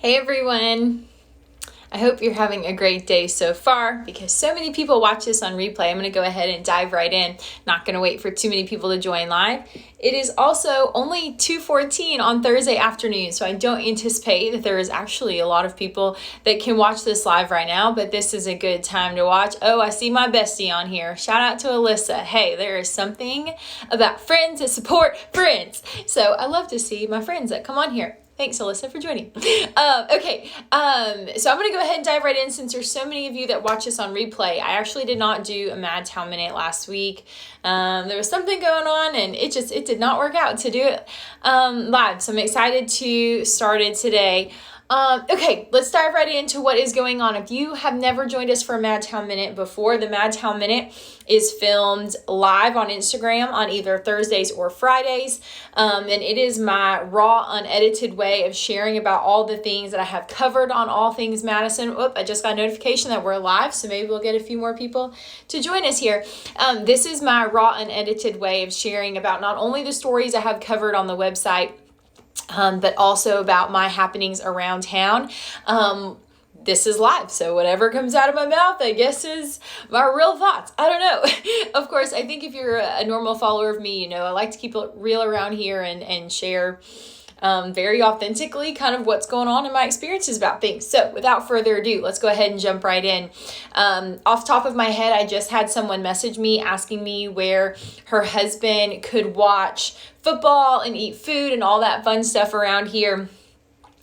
Hey everyone! I hope you're having a great day so far because so many people watch this on replay. I'm going to go ahead and dive right in. Not going to wait for too many people to join live. It is also only 2:14 on Thursday afternoon, so I don't anticipate that there is actually a lot of people that can watch this live right now, but this is a good time to watch. Oh, I see my bestie on here. Shout out to Alyssa. Hey, there is something about friends that support friends. So I love to see my friends that come on here. Thanks, Alyssa, for joining. Okay, so I'm going to go ahead and dive right in since there's so many of you that watch this on replay. I actually did not do a Madtown Minute last week. There was something going on, and it did not work out to do it live. So I'm excited to start it today. Okay, let's dive right into what is going on. If you have never joined us for a Madtown Minute before, the Madtown Minute is filmed live on Instagram on either Thursdays or Fridays. And it is my raw, unedited way of sharing about all the things that I have covered on all things Madison. I just got a notification that we're live, so maybe we'll get a few more people to join us here. This is my raw, unedited way of sharing about not only the stories I have covered on the website, but also about my happenings around town. This is live, so whatever comes out of my mouth, I guess, is my real thoughts. I don't know. Of course, I think if you're a normal follower of me, you know, I like to keep it real around here and share very authentically kind of what's going on in my experiences about things. So without further ado, let's go ahead and jump right in. Off the top of my head, I just had someone message me asking me where her husband could watch football and eat food and all that fun stuff around here.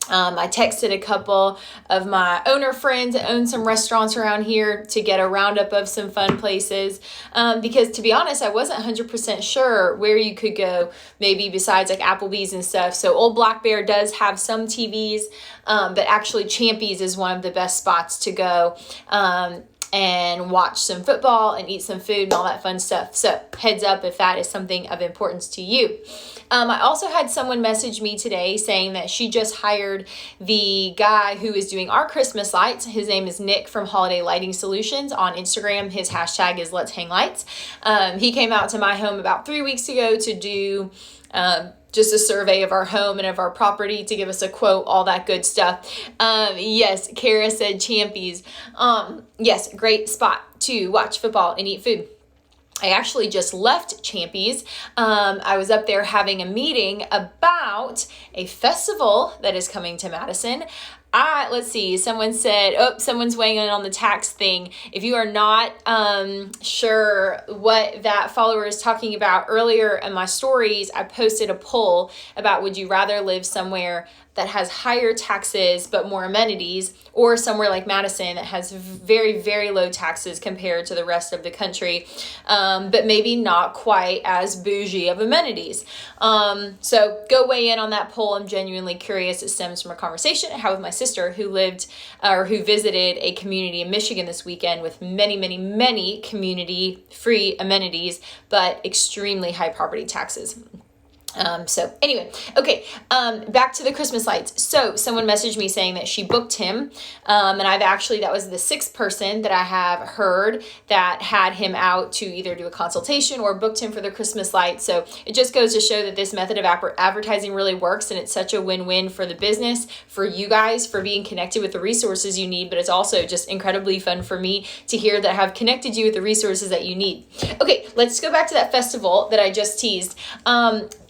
I texted a couple of my owner friends that own some restaurants around here to get a roundup of some fun places. Because to be honest, I wasn't 100% sure where you could go, maybe besides like Applebee's and stuff. So Old Black Bear does have some TVs, but actually Champy's is one of the best spots to go. And watch some football and eat some food and all that fun stuff. So heads up if that is something of importance to you. I also had someone message me today saying that she just hired the guy who is doing our Christmas lights. His name is Nick from Holiday Lighting Solutions on Instagram. His hashtag is Let's Hang Lights. He came out to my home about 3 weeks ago to do just a survey of our home and of our property to give us a quote, all that good stuff. Yes, Kara said Champy's. Yes, great spot to watch football and eat food. I actually just left Champy's. I was up there having a meeting about a festival that is coming to Madison. Let's see, someone said, someone's weighing in on the tax thing. If you are not sure what that follower is talking about, earlier in my stories, I posted a poll about would you rather live somewhere that has higher taxes but more amenities, or somewhere like Madison that has very, very low taxes compared to the rest of the country, but maybe not quite as bougie of amenities. So go weigh in on that poll. I'm genuinely curious. It stems from a conversation I had with my sister who visited a community in Michigan this weekend with many, many, many community-free amenities, but extremely high property taxes. So anyway, okay, back to the Christmas lights. So someone messaged me saying that she booked him, and that was the sixth person that I have heard that had him out to either do a consultation or booked him for the Christmas lights. So it just goes to show that this method of advertising really works, and it's such a win-win for the business, for you guys, for being connected with the resources you need, but it's also just incredibly fun for me to hear that I have connected you with the resources that you need. Okay, let's go back to that festival that I just teased.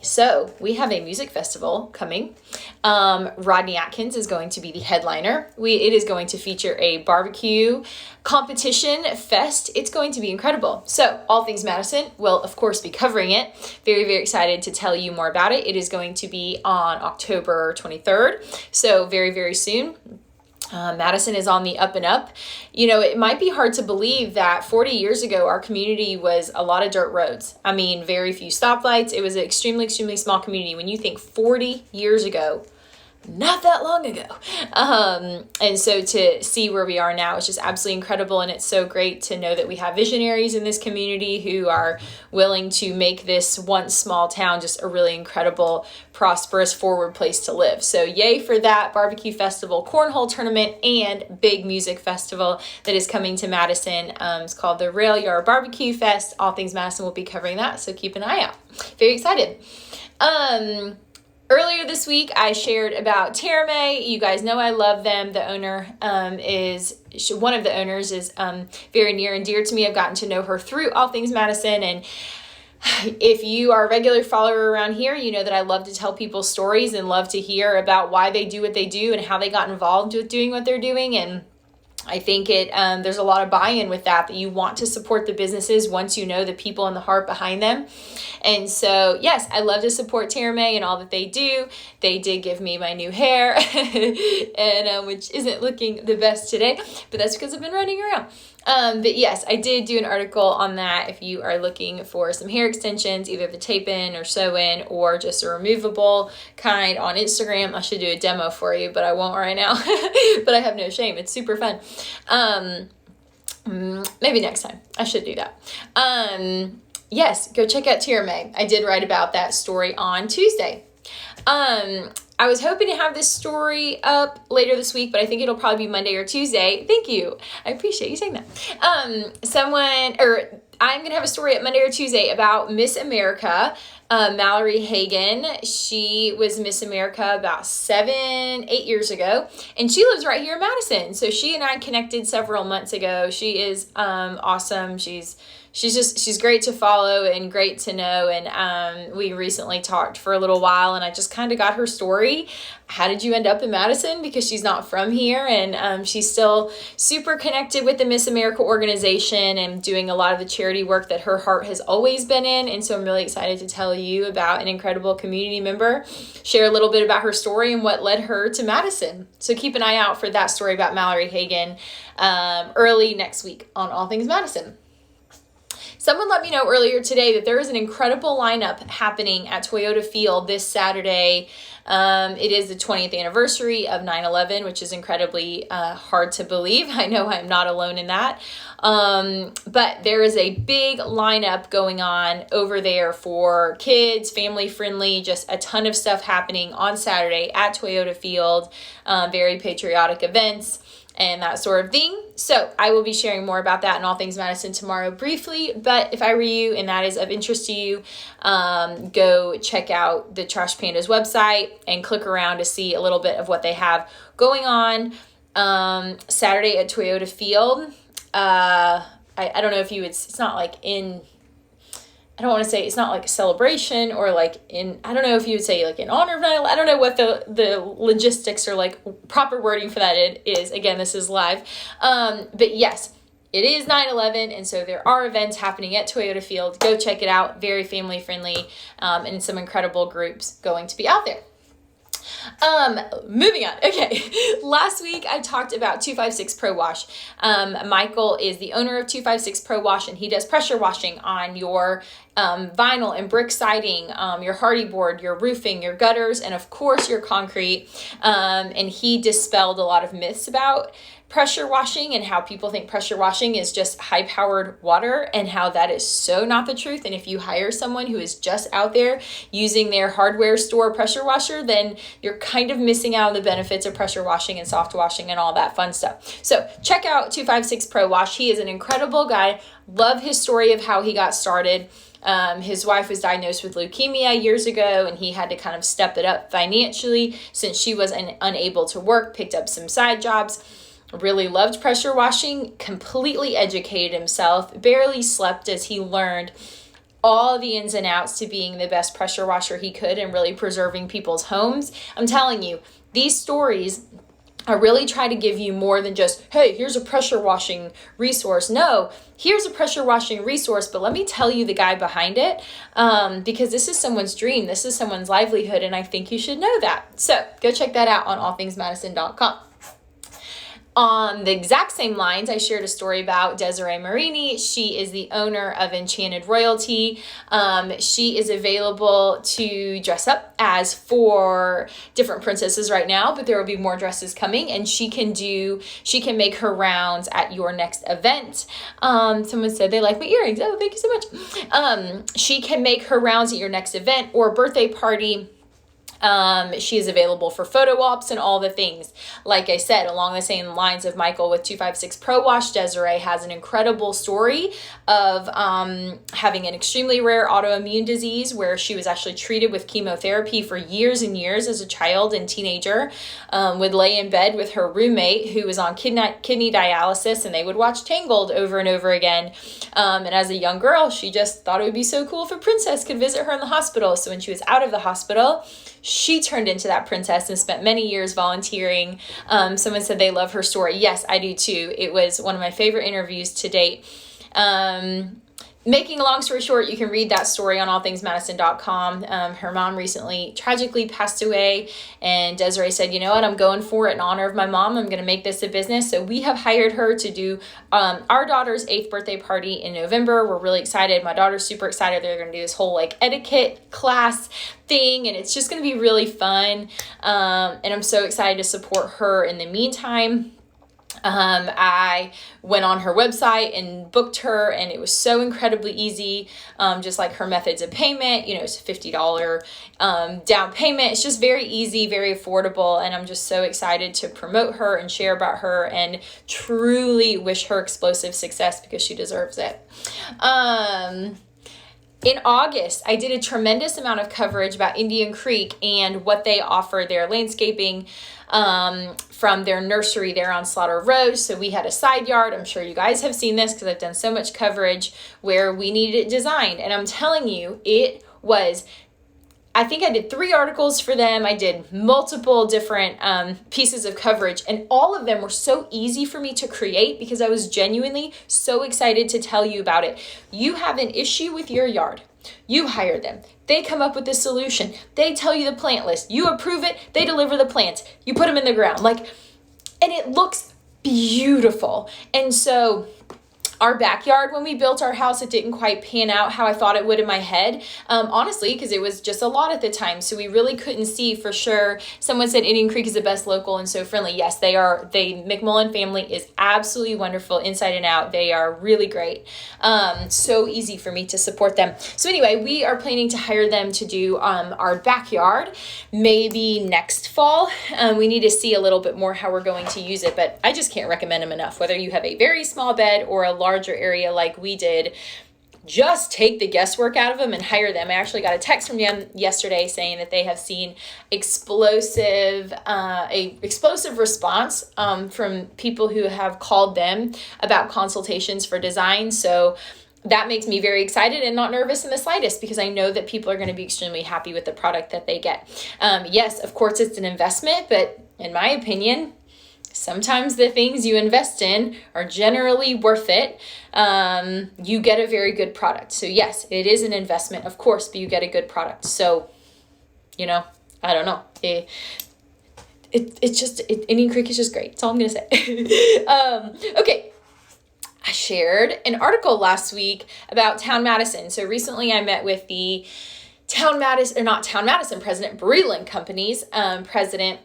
So we have a music festival coming. Rodney Atkins is going to be the headliner. It is going to feature a barbecue competition fest. It's going to be incredible. So All Things Madison will, of course, be covering it. Very, very excited to tell you more about it. It is going to be on October 23rd. So very, very soon. Madison is on the up and up. You know, it might be hard to believe that 40 years ago, our community was a lot of dirt roads. I mean, very few stoplights. It was an extremely, extremely small community. When you think 40 years ago, not that long ago. And so to see where we are now is just absolutely incredible. And it's so great to know that we have visionaries in this community who are willing to make this once small town just a really incredible, prosperous, forward place to live. So yay for that barbecue festival, cornhole tournament, and big music festival that is coming to Madison. It's called the Rail Yard Barbecue Fest. All Things Madison will be covering that. So keep an eye out. Very excited. Earlier this week, I shared about Tara May. You guys know I love them. The owner one of the owners is very near and dear to me. I've gotten to know her through All Things Madison. And if you are a regular follower around here, you know that I love to tell people stories and love to hear about why they do what they do and how they got involved with doing what they're doing. And I think there's a lot of buy-in with that you want to support the businesses once you know the people and the heart behind them. And so, yes, I love to support Tara May and all that they do. They did give me my new hair, and which isn't looking the best today, but that's because I've been running around. But yes, I did do an article on that. If you are looking for some hair extensions, either the tape-in or sew-in or just a removable kind on Instagram, I should do a demo for you, but I won't right now. But I have no shame. It's super fun. Maybe next time. I should do that. Yes, go check out Tara May. I did write about that story on Tuesday. I was hoping to have this story up later this week, but I think it'll probably be Monday or Tuesday. Thank you. I appreciate you saying that. I'm going to have a story up Monday or Tuesday about Miss America, Mallory Hagan. She was Miss America about 7-8 years ago, and she lives right here in Madison. So she and I connected several months ago. She is awesome. She's great to follow and great to know. And we recently talked for a little while, and I just kind of got her story. How did you end up in Madison? Because she's not from here, and she's still super connected with the Miss America organization and doing a lot of the charity work that her heart has always been in. And so I'm really excited to tell you about an incredible community member, share a little bit about her story and what led her to Madison. So keep an eye out for that story about Mallory Hagan early next week on All Things Madison. Someone let me know earlier today that there is an incredible lineup happening at Toyota Field this Saturday. It is the 20th anniversary of 9/11, which is incredibly hard to believe. I know I'm not alone in that. But there is a big lineup going on over there for kids, family friendly, just a ton of stuff happening on Saturday at Toyota Field, very patriotic events and that sort of thing. So I will be sharing more about that in All Things Madison tomorrow briefly. But if I were you and that is of interest to you, go check out the Trash Pandas website and click around to see a little bit of what they have going on Saturday at Toyota Field. I don't know if it's not like I don't want to say it's not like a celebration or like I don't know if you would say like in honor of 9/11. I don't know what the logistics or like proper wording for that is. Again, this is live. But yes, it is 9/11. And so there are events happening at Toyota Field. Go check it out. Very family friendly, and some incredible groups going to be out there. Moving on. Okay. Last week I talked about 256 Pro Wash. Michael is the owner of 256 Pro Wash, and he does pressure washing on your vinyl and brick siding, your hardy board, your roofing, your gutters, and of course your concrete. And he dispelled a lot of myths about pressure washing and how people think pressure washing is just high powered water, and how that is so not the truth. And if you hire someone who is just out there using their hardware store pressure washer, then you're kind of missing out on the benefits of pressure washing and soft washing and all that fun stuff. So check out 256 Pro Wash. He is an incredible guy. Love his story of how he got started. His wife was diagnosed with leukemia years ago, and he had to kind of step it up financially since she was unable to work, picked up some side jobs. Really loved pressure washing, completely educated himself, barely slept as he learned all the ins and outs to being the best pressure washer he could and really preserving people's homes. I'm telling you, these stories I really try to give you more than just, hey, here's a pressure washing resource. No, here's a pressure washing resource, but let me tell you the guy behind it, because this is someone's dream. This is someone's livelihood, and I think you should know that. So go check that out on allthingsmadison.com. On the exact same lines, I shared a story about Desiree Marini. She is the owner of Enchanted Royalty. She is available to dress up as 4 different princesses right now, but there will be more dresses coming, and she can make her rounds at your next event. Someone said they like my earrings. Oh, thank you so much. She can make her rounds at your next event or birthday party. She is available for photo ops and all the things. Like I said, along the same lines of Michael with 256 Pro Wash, Desiree has an incredible story of having an extremely rare autoimmune disease where she was actually treated with chemotherapy for years and years as a child and teenager, would lay in bed with her roommate who was on kidney dialysis, and they would watch Tangled over and over again. And as a young girl, she just thought it would be so cool if a princess could visit her in the hospital. So when she was out of the hospital, she turned into that princess and spent many years volunteering. Someone said they love her story. Yes, I do too. It was one of my favorite interviews to date. Making a long story short, you can read that story on allthingsmadison.com. Her mom recently tragically passed away, and Desiree said, you know what, I'm going for it in honor of my mom. I'm going to make this a business. So we have hired her to do our daughter's 8th birthday party in November. We're really excited. My daughter's super excited. They're going to do this whole like etiquette class thing, and it's just going to be really fun. And I'm so excited to support her in the meantime. I went on her website and booked her, and it was so incredibly easy. Just like her methods of payment, it's a $50 down payment. It's just very easy, very affordable. And I'm just so excited to promote her and share about her and truly wish her explosive success because she deserves it. In August, I did a tremendous amount of coverage about Indian Creek and what they offer, their landscaping from their nursery there on Slaughter Road. So we had a side yard. I'm sure you guys have seen this because I've done so much coverage where we needed it designed. And I'm telling you, it was, I think I did 3 articles for them. I did multiple different pieces of coverage, and all of them were so easy for me to create because I was genuinely so excited to tell you about it. You have an issue with your yard. You hire them. They come up with the solution. They tell you the plant list. You approve it. They deliver the plants. You put them in the ground. And it looks beautiful. And so our backyard, when we built our house, it didn't quite pan out how I thought it would in my head, honestly, because it was just a lot at the time. So we really couldn't see for sure. Someone said Indian Creek is the best local and so friendly. Yes, they are. The McMullen family is absolutely wonderful inside and out. They are really great. So easy for me to support them. So anyway, we are planning to hire them to do our backyard maybe next fall. We need to see a little bit more how we're going to use it, but I just can't recommend them enough. Whether you have a very small bed or a larger area like we did, just take the guesswork out of them and hire them. I actually got a text from them yesterday saying that they have seen explosive response from people who have called them about consultations for design. So that makes me very excited and not nervous in the slightest because I know that people are going to be extremely happy with the product that they get. Yes, of course, it's an investment, but in my opinion, sometimes the things you invest in are generally worth it. You get a very good product. So yes, it is an investment, of course, but you get a good product. So, I don't know. Indian Creek is just great. That's all I'm going to say. Okay. I shared an article last week about Town Madison. So recently I met with the President Breland Company's president,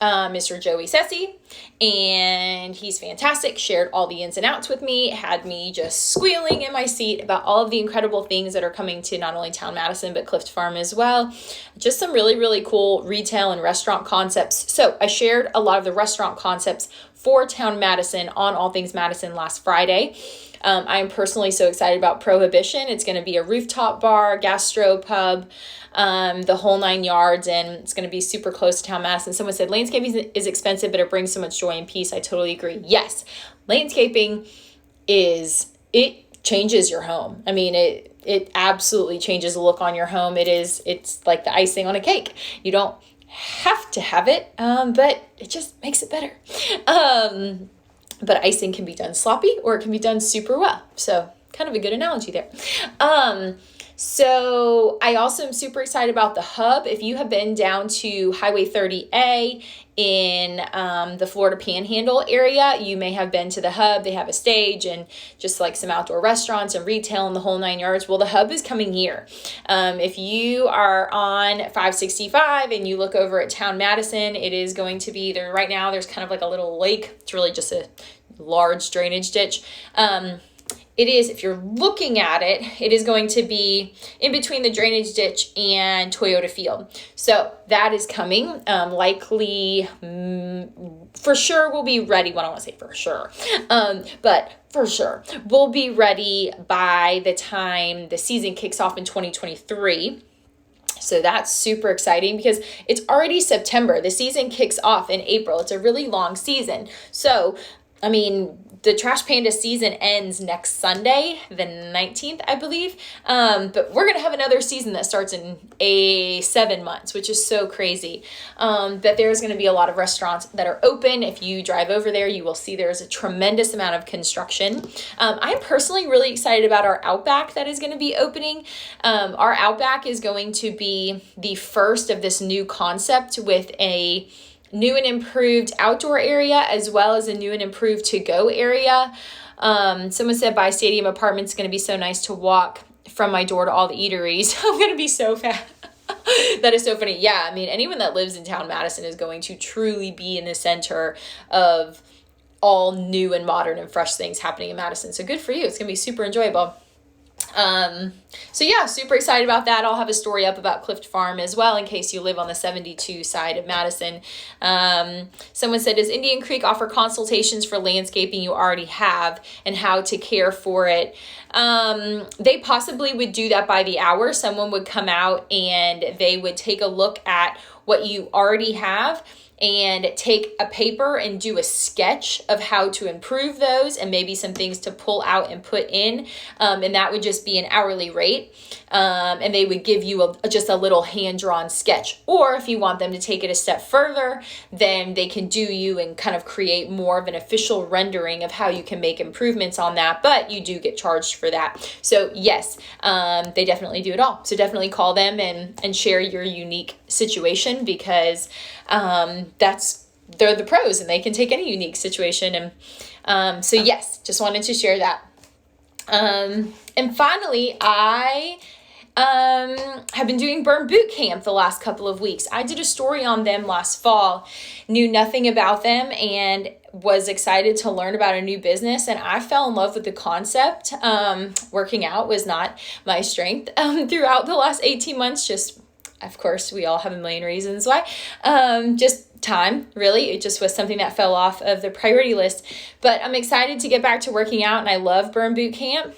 Mr. Joey Sessi, and he's fantastic, shared all the ins and outs with me, had me just squealing in my seat about all of the incredible things that are coming to not only Town Madison, but Clift Farm as well. Just some really, really cool retail and restaurant concepts. So I shared a lot of the restaurant concepts for Town Madison on All Things Madison last Friday. I am personally so excited about Prohibition. It's going to be a rooftop bar, gastro pub, the whole 9 yards, and it's going to be super close to Town Madison. Someone said landscaping is expensive, but it brings so much joy and peace. I totally agree. Yes, landscaping it changes your home. I mean, it absolutely changes the look on your home. It's like the icing on a cake. You don't have to have it, but it just makes it better. But icing can be done sloppy or it can be done super well. So kind of a good analogy there. So I also am super excited about the hub. If you have been down to Highway 30A in the Florida Panhandle area, you may have been to the hub. They have a stage and just like some outdoor restaurants and retail in the whole 9 yards. Well, the hub is coming here. If you are on 565 and you look over at Town Madison, it is going to be there right now. There's kind of like a little lake. It's really just a large drainage ditch. it is, if you're looking at it, it is going to be in between the drainage ditch and Toyota Field. So that is coming. Likely, for sure, we'll be ready. Well, I don't want to say for sure, but for sure, we'll be ready by the time the season kicks off in 2023. So that's super exciting because it's already September. The season kicks off in April. It's a really long season. So, I mean, the Trash Panda season ends next Sunday, the 19th, I believe. But we're going to have another season that starts in 7 months, which is so crazy. That there's going to be a lot of restaurants that are open. If you drive over there, you will see there's a tremendous amount of construction. I'm personally really excited about our Outback that is going to be opening. Our Outback is going to be the first of this new concept with a new and improved outdoor area as well as a new and improved to-go area. Someone said by Stadium Apartments is going to be so nice to walk from my door to all the eateries. I'm going to be so fat. That is so funny. Yeah, I mean, anyone that lives in town Madison is going to truly be in the center of all new and modern and fresh things happening in Madison. So good for you. It's going to be super enjoyable. So yeah, super excited about that. I'll have a story up about Clift Farm as well in case you live on the 72 side of Madison. Someone said, does Indian Creek offer consultations for landscaping you already have and how to care for it? They possibly would do that by the hour. Someone would come out and they would take a look at what you already have and take a paper and do a sketch of how to improve those and maybe some things to pull out and put in. And that would just be an hourly rate. And they would give you just a little hand-drawn sketch. Or if you want them to take it a step further, then they can do you and kind of create more of an official rendering of how you can make improvements on that. But you do get charged for that. So yes, they definitely do it all. So definitely call them and share your unique situation because they're the pros and they can take any unique situation. And so yes, just wanted to share that. And finally, I have been doing Burn Boot Camp the last couple of weeks. I did a story on them last fall, knew nothing about them, and was excited to learn about a new business. And I fell in love with the concept. Working out was not my strength throughout the last 18 months. Just, of course, we all have a million reasons why. Just time, really. It just was something that fell off of the priority list. But I'm excited to get back to working out, and I love Burn Boot Camp.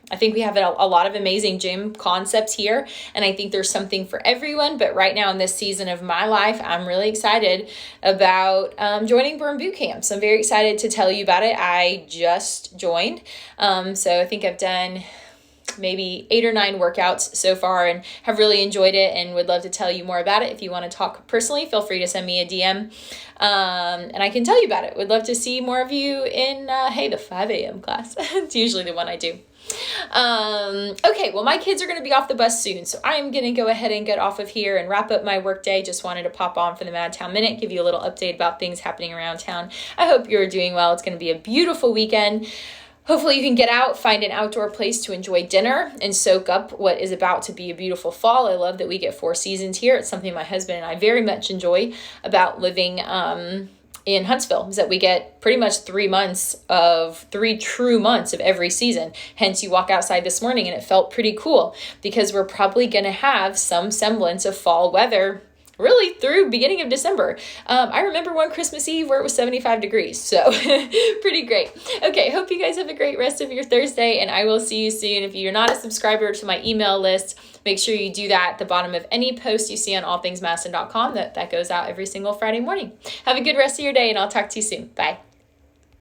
I think we have a lot of amazing gym concepts here, and I think there's something for everyone. But right now in this season of my life, I'm really excited about joining Burn Boot Camp. So I'm very excited to tell you about it. I just joined. So I think I've done maybe 8 or 9 workouts so far and have really enjoyed it and would love to tell you more about it. If you want to talk personally, feel free to send me a DM and I can tell you about it. Would love to see more of you in, the 5 a.m. class. It's usually the one I do. Okay, well, my kids are going to be off the bus soon, so I am going to go ahead and get off of here and wrap up my work day. Just wanted to pop on for the Madtown Minute, give you a little update about things happening around town. I hope you're doing well. It's going to be a beautiful weekend. Hopefully you can get out, find an outdoor place to enjoy dinner and soak up what is about to be a beautiful fall. I love that we get 4 seasons here. It's something my husband and I very much enjoy about living in Huntsville, is that we get pretty much 3 true months of every season. Hence, you walk outside this morning and it felt pretty cool because we're probably going to have some semblance of fall weather really through beginning of December. I remember one Christmas Eve where it was 75 degrees. So pretty great. Okay. Hope you guys have a great rest of your Thursday and I will see you soon. If you're not a subscriber to my email list, make sure you do that at the bottom of any post you see on allthingsmadison.com. That goes out every single Friday morning. Have a good rest of your day and I'll talk to you soon. Bye.